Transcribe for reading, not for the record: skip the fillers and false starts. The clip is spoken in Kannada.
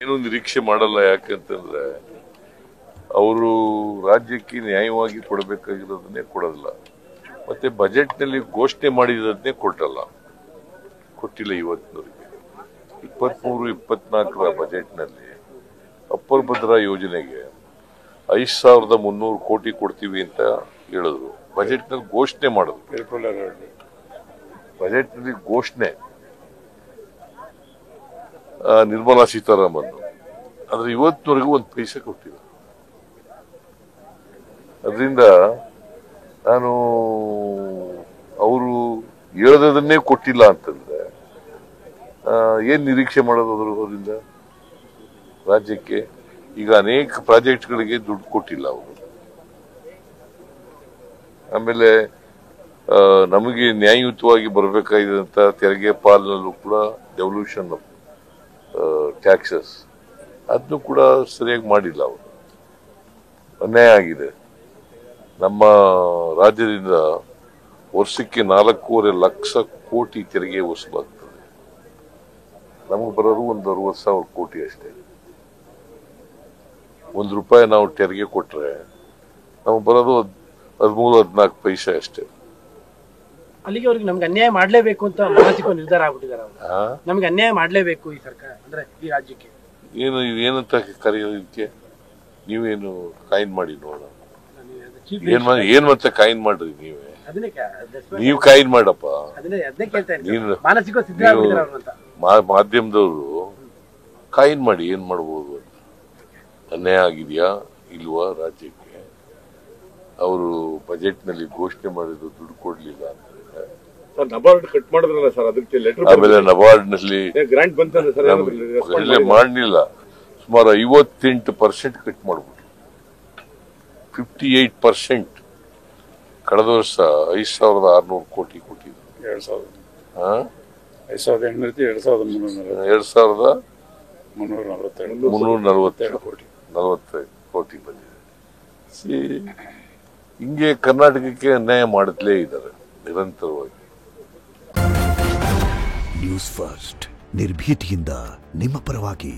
ಏನು ನಿರೀಕ್ಷೆ ಮಾಡಲ್ಲ. ಯಾಕಂತಂದ್ರೆ ಅವರು ರಾಜ್ಯಕ್ಕೆ ನ್ಯಾಯವಾಗಿ ಕೊಡಬೇಕಾಗಿರೋದನ್ನೇ ಕೊಡೋದಿಲ್ಲ. ಮತ್ತೆ ಬಜೆಟ್ ನಲ್ಲಿ ಘೋಷಣೆ ಮಾಡಿರೋದನ್ನೇ ಕೊಟ್ಟಿಲ್ಲ. ಇವತ್ತಿನವರೆಗೆ 23-24 ಬಜೆಟ್ ನಲ್ಲಿ ಅಪ್ಪರ್ ಭದ್ರಾ ಯೋಜನೆಗೆ 5300 ಕೋಟಿ ಕೊಡ್ತೀವಿ ಅಂತ ಹೇಳಿದ್ರು. ಬಜೆಟ್ ನಲ್ಲಿ ಘೋಷಣೆ ಮಾಡಿದ್ರು. ಬಜೆಟ್ ನಲ್ಲಿ ಘೋಷಣೆ ನಿರ್ಮಲಾ ಸೀತಾರಾಮನ್, ಆದ್ರೆ ಇವತ್ತಿನವರೆಗೂ ಒಂದು ಪೈಸೆ ಕೊಟ್ಟಿಲ್ಲ. ಅದರಿಂದ ನಾನು ಅವರು ಹೇಳೋದನ್ನೇ ಕೊಟ್ಟಿಲ್ಲ ಅಂತಂದ್ರೆ ಏನ್ ನಿರೀಕ್ಷೆ ಮಾಡೋದು ಅವರಿಂದ? ರಾಜ್ಯಕ್ಕೆ ಈಗ ಅನೇಕ ಪ್ರಾಜೆಕ್ಟ್ಗಳಿಗೆ ದುಡ್ಡು ಕೊಟ್ಟಿಲ್ಲ ಅವರು. ಆಮೇಲೆ ನಮಗೆ ನ್ಯಾಯಯುತವಾಗಿ ಬರಬೇಕಾಗಿದ್ದಂತ ತೆರಿಗೆ ಪಾಲಿನಲ್ಲೂ ಕೂಡ ಡೆವಲ್ಯೂಷನ್ ಆಫ್ ಟ್ಯಾಕ್ಸಸ್ ಅದನ್ನು ಕೂಡ ಸರಿಯಾಗಿ ಮಾಡಿಲ್ಲ ಅವರು. ಅನ್ಯಾಯ ಆಗಿದೆ. ನಮ್ಮ ರಾಜ್ಯದಿಂದ ವರ್ಷಕ್ಕೆ 4.5 ಲಕ್ಷ ಕೋಟಿ ತೆರಿಗೆ ವಸೂಲಾಗ್ತದೆ. ನಮಗೆ ಬರೋದು ಒಂದು 60,000 ಕೋಟಿ ಅಷ್ಟೇ. ₹1 ನಾವು ತೆರಿಗೆ ಕೊಟ್ರೆ ನಮಗೆ ಬರೋದು 13-14 ಪೈಸೆ ಅಷ್ಟೇ. ಅಲ್ಲಿಗೆ ಅವ್ರಿಗೆ ನಮ್ಗೆ ಅನ್ಯಾಯ ಮಾಡ್ಲೇಬೇಕು ಅಂತ ಮಾನಸಿಕ ನಿರ್ಧಾರ ಆಗ್ಬಿಟ್ಟಿದ್ದಾರೆ. ನಮ್ಗೆ ಅನ್ಯಾಯ ಮಾಡ್ಲೇಬೇಕು ಈ ಸರ್ಕಾರ ಅಂದ್ರೆ ಈ ರಾಜ್ಯಕ್ಕೆ. ಏನಂತ ಕರೆಯೋದಕ್ಕೆ ನೀವೇನು ಕಾಯಿನ್ ಮಾಡಿ ನೋಡ. ಏನ್ ಮತ್ತೆ ಕಾಯಿನ್ ಮಾಡ್ರಿ ನೀವೇ. ನೀವು ಕಾಯಿನ್ ಮಾಡಪ್ಪ. ಮಾಧ್ಯಮದವರು ಕಾಯಿನ್ ಮಾಡಿ ಏನ್ ಮಾಡ್ಬೋದು ಅಂತ. ಅನ್ಯಾಯ ಆಗಿದೆಯಾ ಇಲ್ವಾ ರಾಜ್ಯಕ್ಕೆ? ಅವರು ಬಜೆಟ್ ನಲ್ಲಿ ಘೋಷಣೆ ಮಾಡಿದ್ರು ದುಡ್ಡು ಕೊಡ್ಲಿಲ್ಲ ಅಂತ. ನಬಾರ್ಡ್ ಕಟ್ ಮಾಡಿದ್ರಲ್ಲ ಸರ್, ಅದಕ್ಕೆ ಲೆಟರ್. ಆಮೇಲೆ ನಬಾರ್ಡ್ ನಲ್ಲಿ ಗ್ರಾಂಟ್ ಬಂತಂದ್ರೆ ಸರ್ ಮಾಡಲಿಲ್ಲ. ಸುಮಾರು 58% ಕಟ್ ಮಾಡ್ಬಿಟ್ರು. 58%. ಕಳೆದ ವರ್ಷ 5,600 ಕೋಟಿ ಕೊಟ್ಟಿದ್ರು. 2,340 ಕೋಟಿ ಬಂದಿದೆ. ಹಿಂಗೆ ಕರ್ನಾಟಕಕ್ಕೆ ಅನ್ಯಾಯ ಮಾಡುತ್ತಲೇ ಇದ್ದಾರೆ ನಿರಂತರವಾಗಿ. ನ್ಯೂಸ್ ಫಸ್ಟ್ ನಿರ್ಭೀತಿಯಿಂದ ನಿಮ್ಮ ಪರವಾಗಿ.